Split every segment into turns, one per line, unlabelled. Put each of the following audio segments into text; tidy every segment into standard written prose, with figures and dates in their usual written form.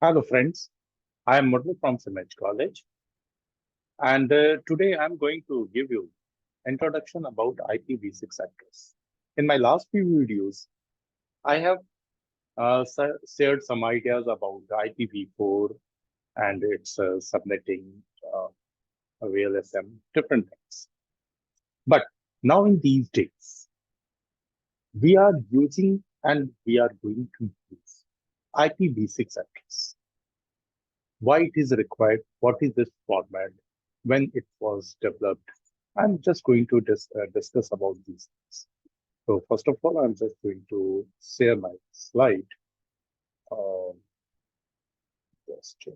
Hello, friends. I am Murli from CIMAGE College, and today I'm going to give you introduction about IPv6 address. In my last few videos, I have shared some ideas about the IPv4 and its subnetting, uh, VLSM, different things. But now in these days, we are using and we are going to use IPv6 address. Why it is required, what is this format, when it was developed. I'm just going to discuss about these things. So first of all, I'm just going to share my slide. Um, just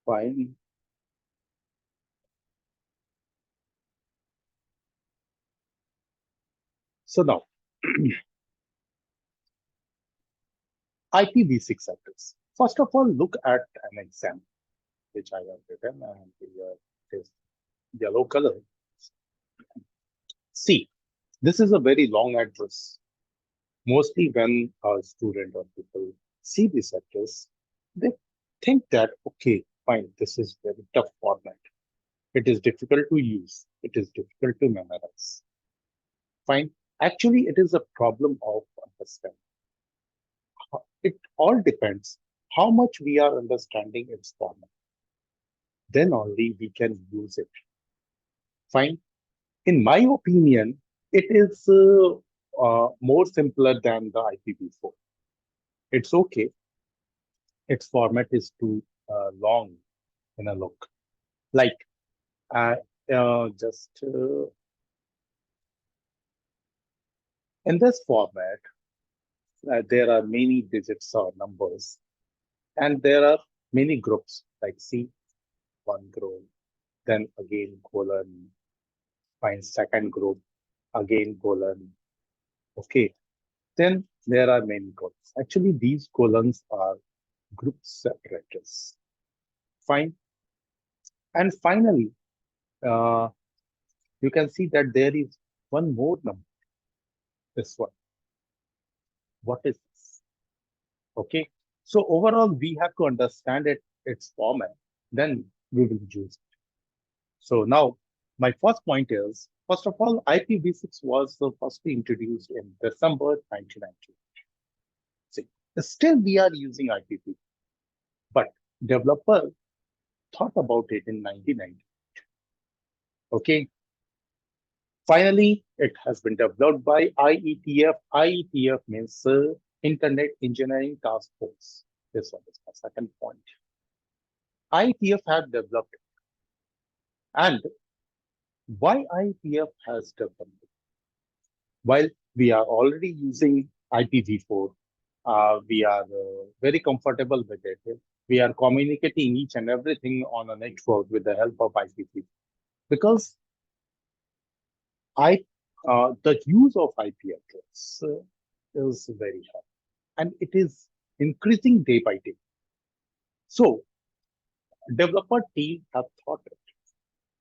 fine. So now, IPv6 address. First of all, look at an example which I have written, and here it is yellow color. See, this is a very long address. Mostly when a student or people see this address, they think that, okay, fine, this is very tough format. It is difficult to use. It is difficult to memorize. Fine. Actually, it is a problem of understanding. It all depends how much we are understanding its format. Then only we can use it. Fine. In my opinion, it is more simpler than the IPv4. It's okay. Its format is too long in a look. Like, uh, just in this format, there are many digits or numbers, and there are many groups like C, one group, then again colon, find second group, again colon. Okay, then there are many colons. Actually, these colons are group separators. Fine. And finally, uh, you can see that there is one more number. This one. What is this? Okay. So overall, we have to understand its format. Then we will use it. So now, my first point is, first of all, IPv6 was firstly introduced in December 1990. See, still we are using IPv6, but developer thought about it in 1990. Okay. Finally, it has been developed by IETF. IETF means Internet Engineering Task Force. This one is my second point. IETF have developed it. And why IETF has developed it? While we are already using IPv4, we are very comfortable with it. We are communicating each and everything on a network with the help of IPv4 because I the use of IP address is very high and it is increasing day by day. So developer team have thought it.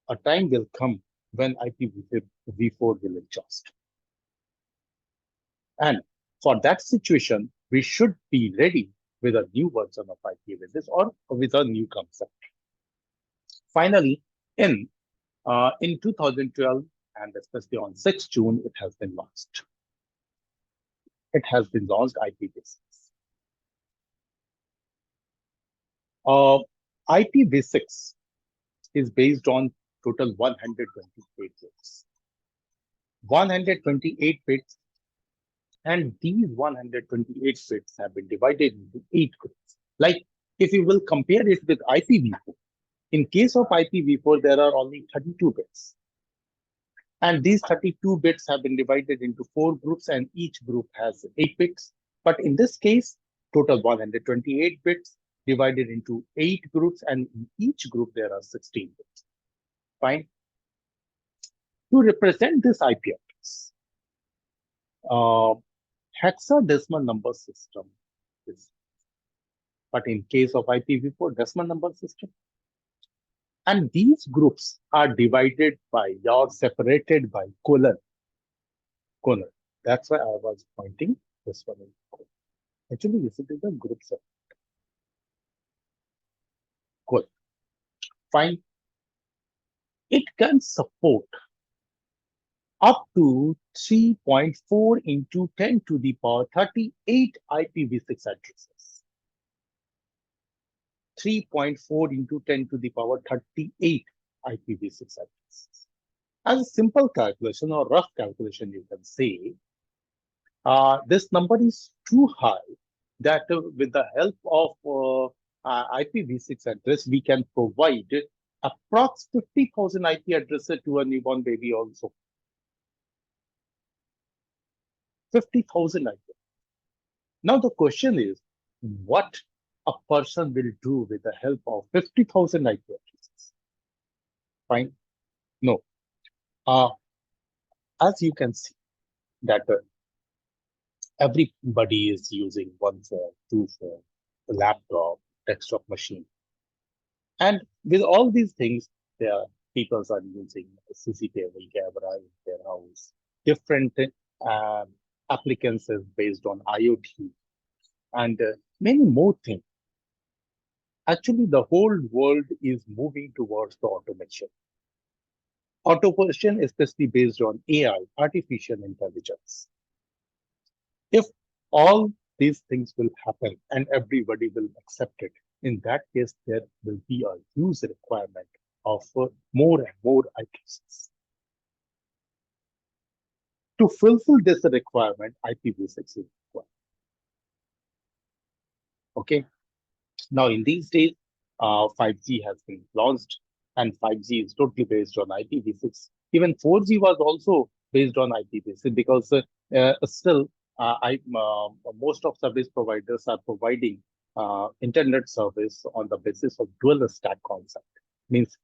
A time will come when IPv4 will adjust. And for that situation, we should be ready with a new version of IPv6 or with a new concept. Finally, in 2012 and especially on 6 June, it has been launched. It has been launched IPv6. Uh, IPv6 is based on total 128 bits. 128 bits, and these 128 bits have been divided into 8 groups. Like if you will compare it with IPv4, in case of IPv4, there are only 32 bits. And these 32 bits have been divided into 4 groups, and each group has 8 bits. But in this case, total 128 bits divided into 8 groups, and in each group there are 16 bits. Fine. To represent this IP address, uh, hexadecimal number system is, but in case of IPv4, decimal number system. And these groups are divided by or separated by colon. Colon. That's why I was pointing this one. Actually, this is a group set. Good. Fine. It can support up to 3.4 into 10 to the power 38 IPv6 addresses. 3.4 into 10 to the power 38 IPv6 addresses. As a simple calculation or rough calculation, you can say this number is too high that with the help of IPv6 address, we can provide approx 50,000 IP addresses to a newborn baby also. 50,000 IP. Now the question is, what a person will do with the help of 50,000 IP addresses? Fine. No. As you can see that everybody is using one phone, two phone, a laptop, desktop machine. And with all these things, people are using CCTV camera in their house. Different applicants is based on IoT and many more things. Actually, the whole world is moving towards the automation. Automation, especially based on AI, artificial intelligence. If all these things will happen and everybody will accept it, in that case, there will be a huge requirement of more and more IPs. To fulfill this requirement, IPv6 is required. Okay. Now, in these days, 5G has been launched, and 5G is totally based on IPv6. Even 4G was also based on IPv6 because still, most of service providers are providing internet service on the basis of dual stack concept. Means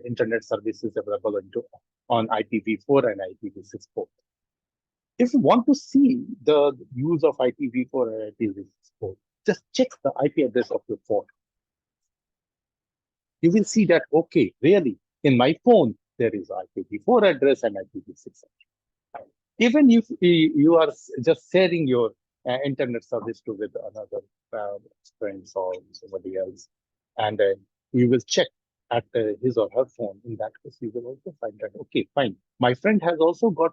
internet service is available on IPv4 and IPv6 both. If you want to see the use of IPv4 and IPv6 both, just check the IP address of your phone. You will see that, okay, really, in my phone, there is IPv4 address and IPv6 address. Even if you are just sharing your internet service with another friends or somebody else, and you will check at his or her phone, in that case, you will also find that, okay, fine. My friend has also got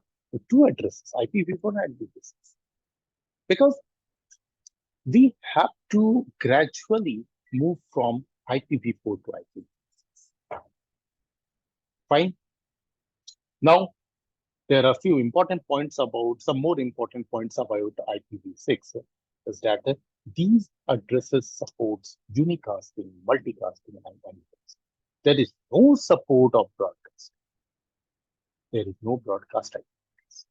two addresses, IPv4 and IPv6. Because we have to gradually move from IPv4 to IPv6. Fine. Now, there are a few important points about, some more important points about IPv6 is that these addresses supports unicasting, multicasting, and unicasting. There is no support of broadcast. There is no broadcast IPv6.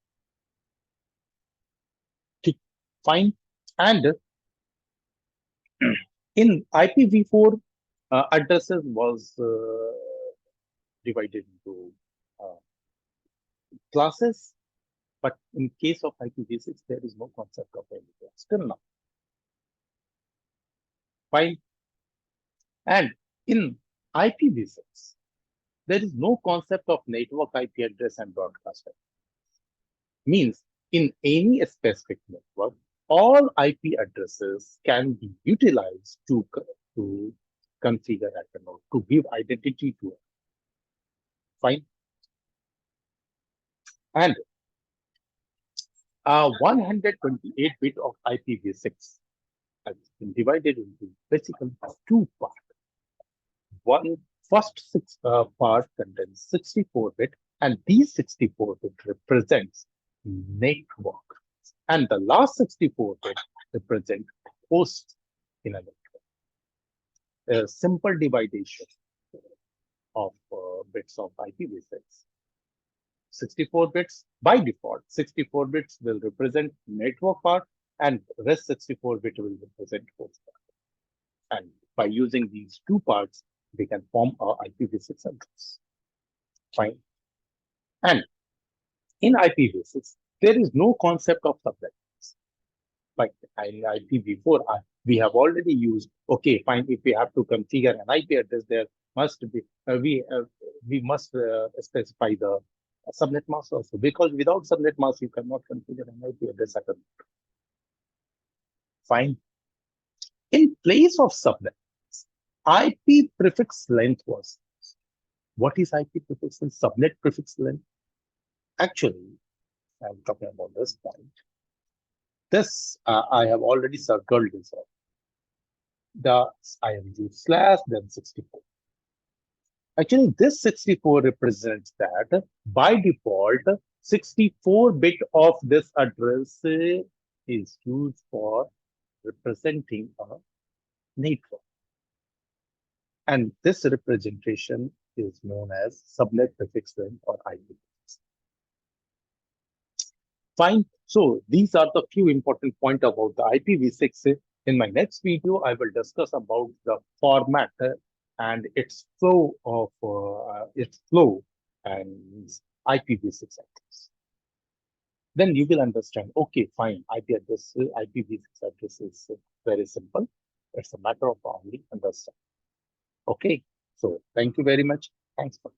Okay. Fine. And in IPv4, addresses was divided into classes, but in case of IPv6, there is no concept of any class still now. Fine. And in IPv6, there is no concept of network IP address and broadcast IP. Means in any specific network, all IP addresses can be utilized to configure a node, to give identity to it. Fine. And 128 bit of IPv6 has been divided into basically two parts. One first part contains 64 bit, and these 64 bit represents network, and the last 64 bit represent host in a network. A simple division of bits of IPv6. 64 bits by default, 64 bits will represent network part, and rest 64 bit will represent host part. And by using these two parts, we can form our IPv6 address. Fine. And in IPv6, there is no concept of subnets. Like in IPv4, we have already used, okay, fine, if we have to configure an IP address, there must be, we must specify the subnet mask also, because without subnet mask, you cannot configure an IP address at all. Fine. In place of subnet, IP prefix length was. What is IP prefix length? Subnet prefix length? Actually, I'm talking about this point. This, I have already circled this out. The I have used slash, then 64. Actually, this 64 represents that by default, 64-bit of this address is used for representing a network. And this representation is known as subnet prefix length or IP. Fine. So these are the few important points about the IPv6. In my next video, I will discuss about the format and its flow and IPv6 address. Then you will understand, okay, fine, IPv6 address is very simple. It's a matter of only understanding. Okay, so thank you very much. Thanks for